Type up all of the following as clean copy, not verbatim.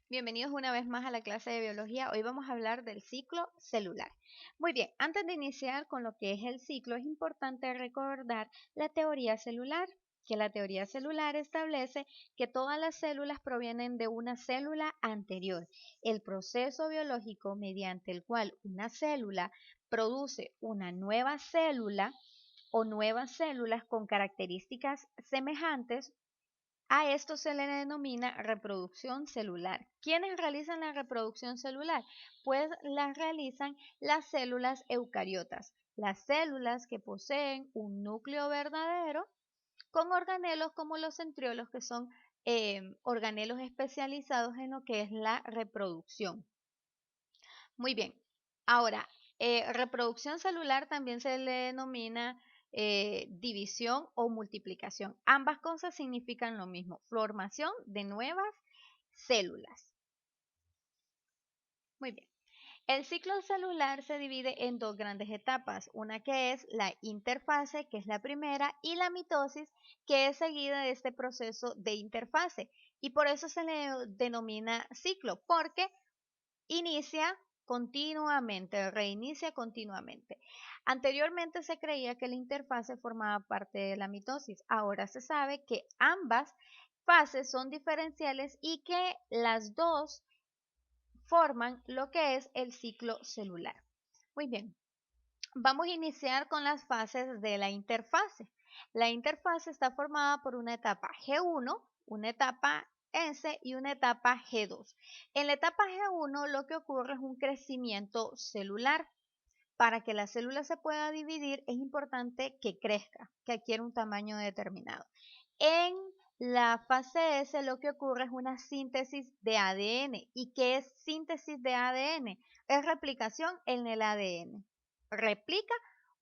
Bienvenidos una vez más a la clase de biología. Hoy vamos a hablar del ciclo celular. Muy bien, antes de iniciar con lo que es el ciclo, es importante recordar la teoría celular, que la teoría celular establece que todas las células provienen de una célula anterior. El proceso biológico mediante el cual una célula produce una nueva célula o nuevas células con características semejantes. A esto se le denomina reproducción celular. ¿Quiénes realizan la reproducción celular? Pues la realizan las células eucariotas, las células que poseen un núcleo verdadero con organelos como los centriolos, que son organelos especializados en lo que es la reproducción. Muy bien. Ahora, reproducción celular también se le denomina división o multiplicación. Ambas cosas significan lo mismo, formación de nuevas células. Muy bien. El ciclo celular se divide en dos grandes etapas, una que es la interfase, que es la primera, y la mitosis, que es seguida de este proceso de interfase. Y por eso se le denomina ciclo, porque inicia continuamente, reinicia continuamente. Anteriormente se creía que la interfase formaba parte de la mitosis. Ahora se sabe que ambas fases son diferenciales y que las dos forman lo que es el ciclo celular. Muy bien, vamos a iniciar con las fases de la interfase. La interfase está formada por una etapa G1, una etapa S y una etapa G2. En la etapa G1 lo que ocurre es un crecimiento celular. Para que la célula se pueda dividir es importante que crezca, que adquiera un tamaño determinado. En la fase S lo que ocurre es una síntesis de ADN. ¿Y qué es síntesis de ADN? Es replicación en el ADN. Replica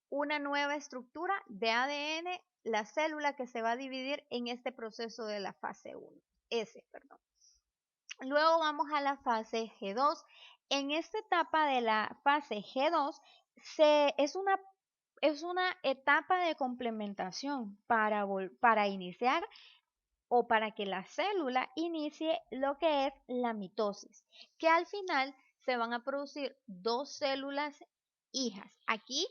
una nueva estructura de ADN la célula que se va a dividir en este proceso de la fase 1, S, perdón. Luego vamos a la fase G2. En esta etapa de la fase G2 es una etapa de complementación para iniciar o para que la célula inicie lo que es la mitosis, que al final se van a producir dos células hijas. Aquí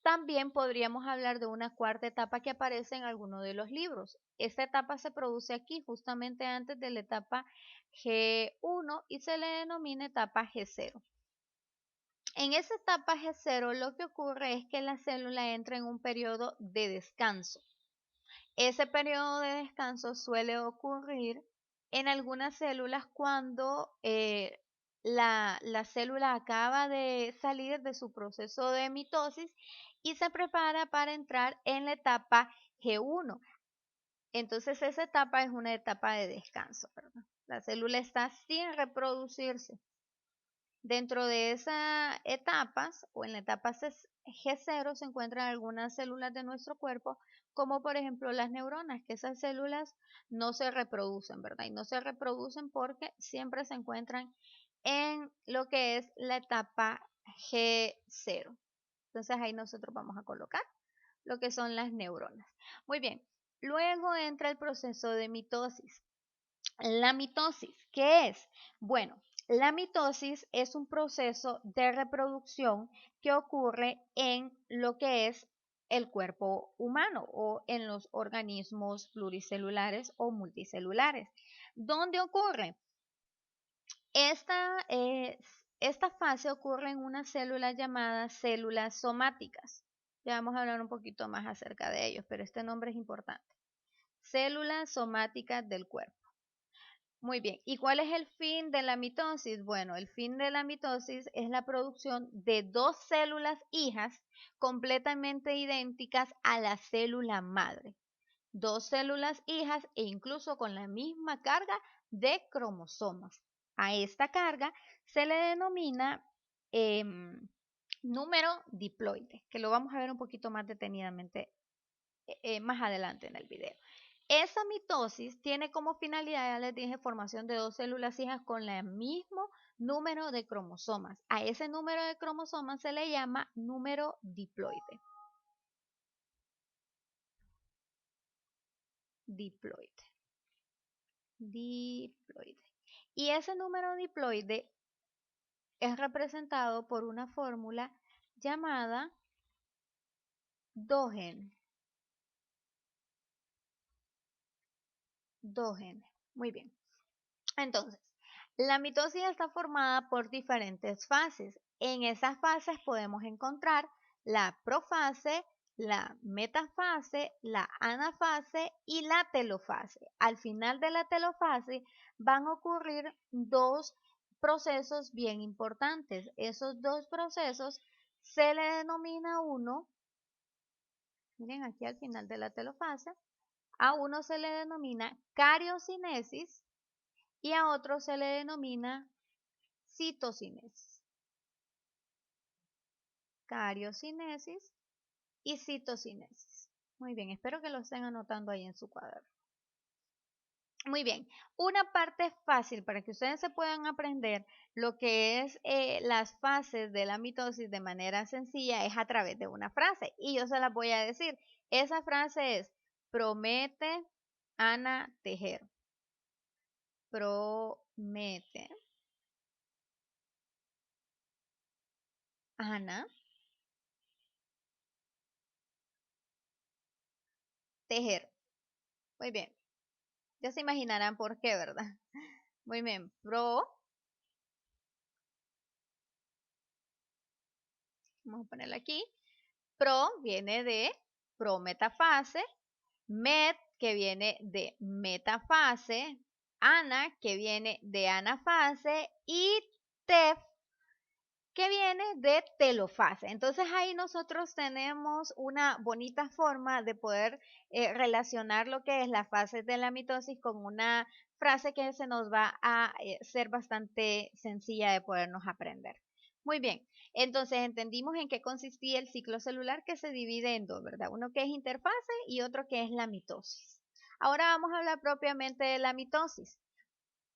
también podríamos hablar de una cuarta etapa que aparece en alguno de los libros. Esta etapa se produce aquí justamente antes de la etapa G1 y se le denomina etapa G0. En esa etapa G0 lo que ocurre es que la célula entra en un periodo de descanso. Ese periodo de descanso suele ocurrir en algunas células cuando la célula acaba de salir de su proceso de mitosis y se prepara para entrar en la etapa G1. Entonces esa etapa es una etapa de descanso, ¿verdad? La célula está sin reproducirse. Dentro de esas etapas o en la etapa G0 se encuentran algunas células de nuestro cuerpo, como por ejemplo las neuronas, que esas células no se reproducen, ¿verdad? Y no se reproducen porque siempre se encuentran en lo que es la etapa G0. Entonces ahí nosotros vamos a colocar lo que son las neuronas. Muy bien, luego entra el proceso de mitosis. La mitosis, ¿qué es? Bueno, la mitosis es un proceso de reproducción que ocurre en lo que es el cuerpo humano o en los organismos pluricelulares o multicelulares. ¿Dónde ocurre? Esta fase ocurre en unas células llamadas células somáticas. Ya vamos a hablar un poquito más acerca de ellos, pero este nombre es importante. Células somáticas del cuerpo. Muy bien, ¿y cuál es el fin de la mitosis? Bueno, el fin de la mitosis es la producción de dos células hijas completamente idénticas a la célula madre. Dos células hijas e incluso con la misma carga de cromosomas. A esta carga se le denomina número diploide, que lo vamos a ver un poquito más detenidamente más adelante en el video. Esa mitosis tiene como finalidad, ya les dije, formación de dos células hijas con el mismo número de cromosomas. A ese número de cromosomas se le llama número diploide. Diploide. Y ese número diploide es representado por una fórmula llamada DOGEN. DOGEN. Muy bien. Entonces, la mitosis está formada por diferentes fases. En esas fases podemos encontrar la profase, la metafase, la anafase y la telofase. Al final de la telofase van a ocurrir dos procesos bien importantes. Esos dos procesos se le denomina uno, miren aquí al final de la telofase, a uno se le denomina cariocinesis y a otro se le denomina citocinesis. Cariocinesis y citocinesis. Muy bien, espero que lo estén anotando ahí en su cuaderno. Muy bien, una parte fácil para que ustedes se puedan aprender lo que es las fases de la mitosis de manera sencilla es a través de una frase y yo se las voy a decir. Esa frase es: promete Ana tejer. Promete Ana tejer. Muy bien, ya se imaginarán por qué, ¿verdad? Muy bien, vamos a ponerlo aquí. Pro viene de prometafase, met que viene de metafase, ana que viene de anafase y tef que viene de telofase. Entonces ahí nosotros tenemos una bonita forma de poder relacionar lo que es la fase de la mitosis con una frase que se nos va a ser bastante sencilla de podernos aprender. Muy bien, entonces entendimos en qué consistía el ciclo celular que se divide en dos, ¿verdad? Uno que es interfase y otro que es la mitosis. Ahora vamos a hablar propiamente de la mitosis.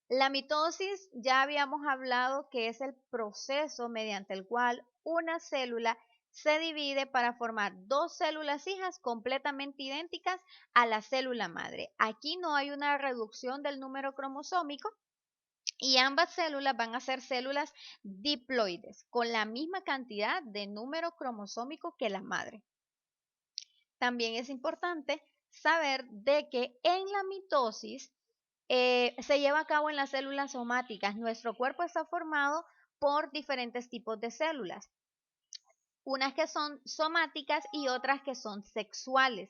La mitosis ya habíamos hablado que es el proceso mediante el cual una célula se divide para formar dos células hijas completamente idénticas a la célula madre. Aquí no hay una reducción del número cromosómico y ambas células van a ser células diploides con la misma cantidad de número cromosómico que la madre. También es importante saber de que en la mitosis se lleva a cabo en las células somáticas. Nuestro cuerpo está formado por diferentes tipos de células, unas que son somáticas y otras que son sexuales.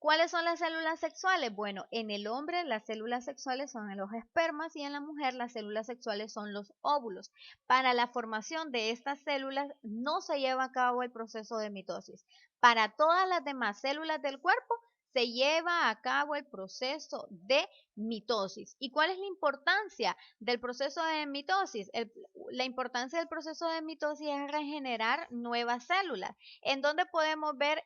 ¿Cuáles son las células sexuales? Bueno, en el hombre las células sexuales son los espermas y en la mujer las células sexuales son los óvulos. Para la formación de estas células no se lleva a cabo el proceso de mitosis. Para todas las demás células del cuerpo se lleva a cabo el proceso de mitosis. ¿Y cuál es la importancia del proceso de mitosis? La importancia del proceso de mitosis es regenerar nuevas células. ¿En dónde podemos ver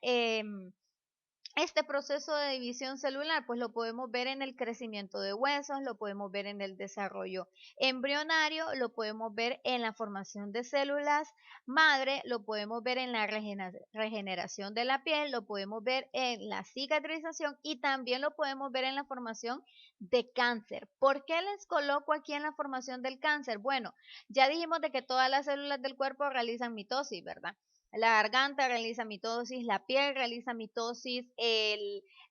este proceso de división celular? Pues lo podemos ver en el crecimiento de huesos, lo podemos ver en el desarrollo embrionario, lo podemos ver en la formación de células madre, lo podemos ver en la regeneración de la piel, lo podemos ver en la cicatrización y también lo podemos ver en la formación de cáncer. ¿Por qué les coloco aquí en la formación del cáncer? Bueno, ya dijimos de que todas las células del cuerpo realizan mitosis, ¿verdad? La garganta realiza mitosis, la piel realiza mitosis,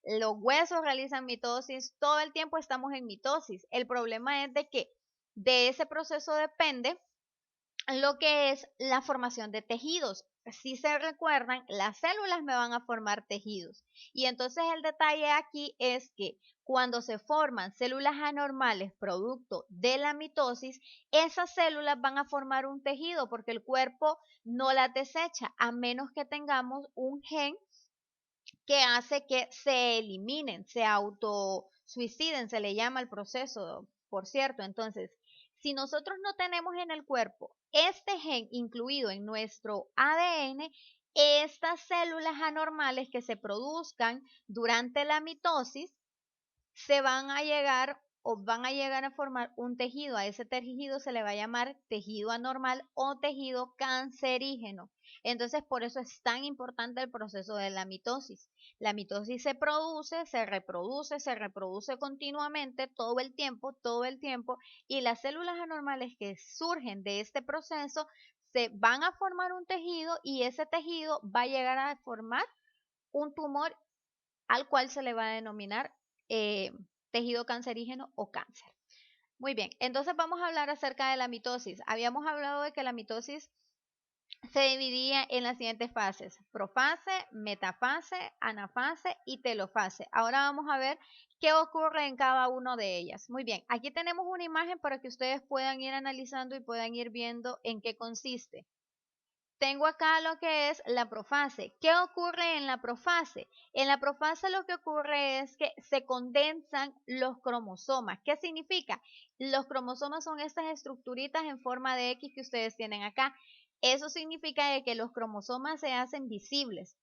los huesos realizan mitosis, todo el tiempo estamos en mitosis. El problema es de que de ese proceso depende lo que es la formación de tejidos. Si se recuerdan, las células me van a formar tejidos. Y entonces el detalle aquí es que cuando se forman células anormales producto de la mitosis, esas células van a formar un tejido porque el cuerpo no las desecha a menos que tengamos un gen que hace que se eliminen, se autosuiciden, se le llama el proceso, por cierto. Entonces, si nosotros no tenemos en el cuerpo este gen incluido en nuestro ADN, estas células anormales que se produzcan durante la mitosis se van a llegar o van a llegar a formar un tejido. A ese tejido se le va a llamar tejido anormal o tejido cancerígeno. Entonces, por eso es tan importante el proceso de la mitosis. La mitosis se produce, se reproduce continuamente todo el tiempo, y las células anormales que surgen de este proceso se van a formar un tejido y ese tejido va a llegar a formar un tumor al cual se le va a denominar tejido cancerígeno o cáncer. Muy bien, entonces vamos a hablar acerca de la mitosis. Habíamos hablado de que la mitosis se dividía en las siguientes fases: profase, metafase, anafase y telofase. Ahora vamos a ver qué ocurre en cada una de ellas. Muy bien, aquí tenemos una imagen para que ustedes puedan ir analizando y puedan ir viendo en qué consiste. Tengo acá lo que es la profase. ¿Qué ocurre en la profase? En la profase lo que ocurre es que se condensan los cromosomas. ¿Qué significa? Los cromosomas son estas estructuritas en forma de X que ustedes tienen acá. Eso significa que los cromosomas se hacen visibles.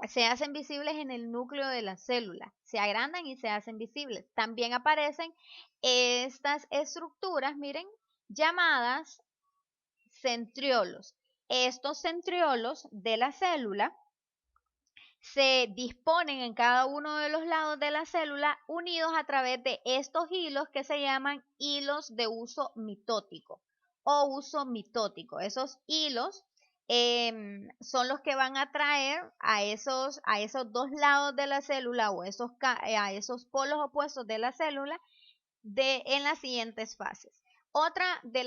Se hacen visibles en el núcleo de la célula. Se agrandan y se hacen visibles. También aparecen estas estructuras, miren, llamadas centriolos. Estos centriolos de la célula se disponen en cada uno de los lados de la célula unidos a través de estos hilos que se llaman hilos de uso mitótico o uso mitótico. Esos hilos son los que van a traer a esos dos lados de la célula o a esos polos opuestos de la célula en las siguientes fases. Otra de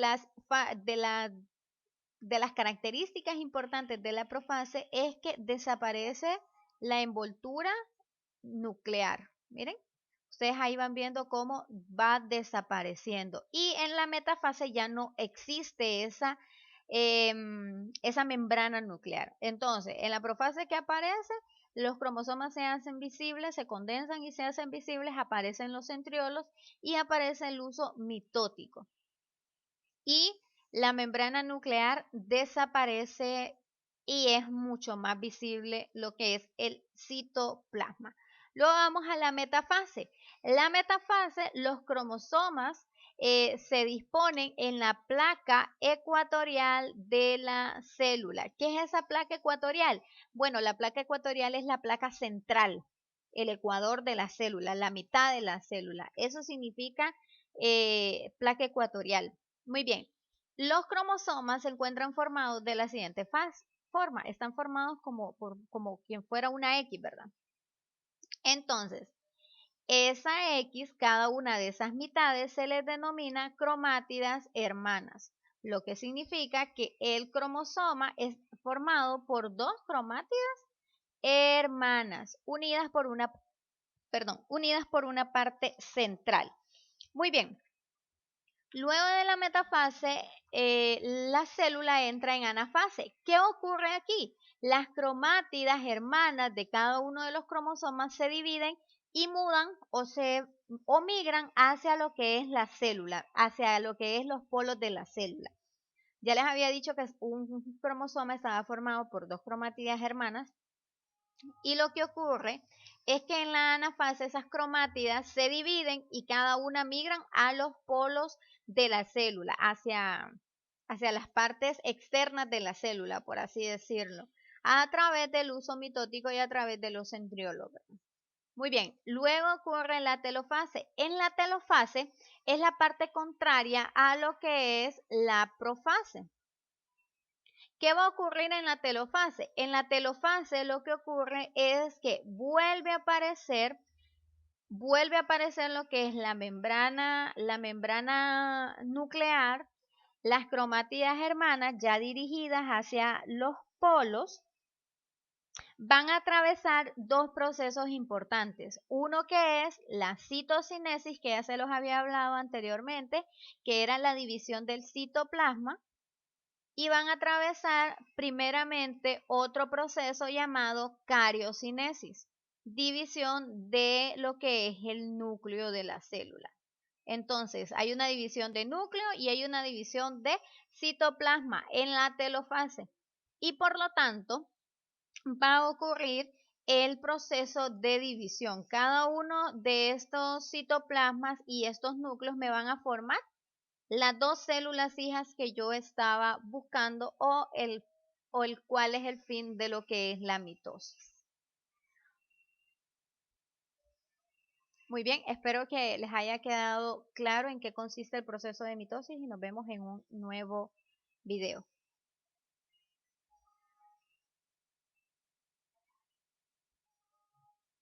las características importantes de la profase es que desaparece la envoltura nuclear. Miren, ustedes ahí van viendo cómo va desapareciendo. Y en la metafase ya no existe esa membrana nuclear. Entonces, en la profase que aparece, los cromosomas se hacen visibles, se condensan y se hacen visibles, aparecen los centriolos y aparece el uso mitótico. Y la membrana nuclear desaparece y es mucho más visible lo que es el citoplasma. Luego vamos a la metafase. La metafase, los cromosomas se disponen en la placa ecuatorial de la célula. ¿Qué es esa placa ecuatorial? Bueno, la placa ecuatorial es la placa central, el ecuador de la célula, la mitad de la célula. Eso significa placa ecuatorial. Muy bien, los cromosomas se encuentran formados de la siguiente forma. Están formados como quien fuera una X, ¿verdad? Entonces, esa X, cada una de esas mitades se les denomina cromátidas hermanas, lo que significa que el cromosoma es formado por dos cromátidas hermanas, unidas por una parte central. Muy bien. Luego de la metafase, la célula entra en anafase. ¿Qué ocurre aquí? Las cromátidas hermanas de cada uno de los cromosomas se dividen y mudan o migran hacia lo que es la célula, hacia lo que es los polos de la célula. Ya les había dicho que un cromosoma estaba formado por dos cromátidas hermanas y lo que ocurre es que en la anafase esas cromátidas se dividen y cada una migran a los polos de la célula, hacia las partes externas de la célula, por así decirlo, a través del uso mitótico y a través de los centriolos. Muy bien, luego ocurre la telofase. En la telofase es la parte contraria a lo que es la profase. ¿Qué va a ocurrir en la telofase? En la telofase lo que ocurre es que vuelve a aparecer lo que es la membrana nuclear, las cromátidas hermanas ya dirigidas hacia los polos. Van a atravesar dos procesos importantes. Uno que es la citocinesis, que ya se los había hablado anteriormente, que era la división del citoplasma. Y van a atravesar primeramente otro proceso llamado cariocinesis, división de lo que es el núcleo de la célula. Entonces, hay una división de núcleo y hay una división de citoplasma en la telofase. Y por lo tanto, va a ocurrir el proceso de división. Cada uno de estos citoplasmas y estos núcleos me van a formar las dos células hijas que yo estaba buscando o el cuál es el fin de lo que es la mitosis. Muy bien, espero que les haya quedado claro en qué consiste el proceso de mitosis y nos vemos en un nuevo video.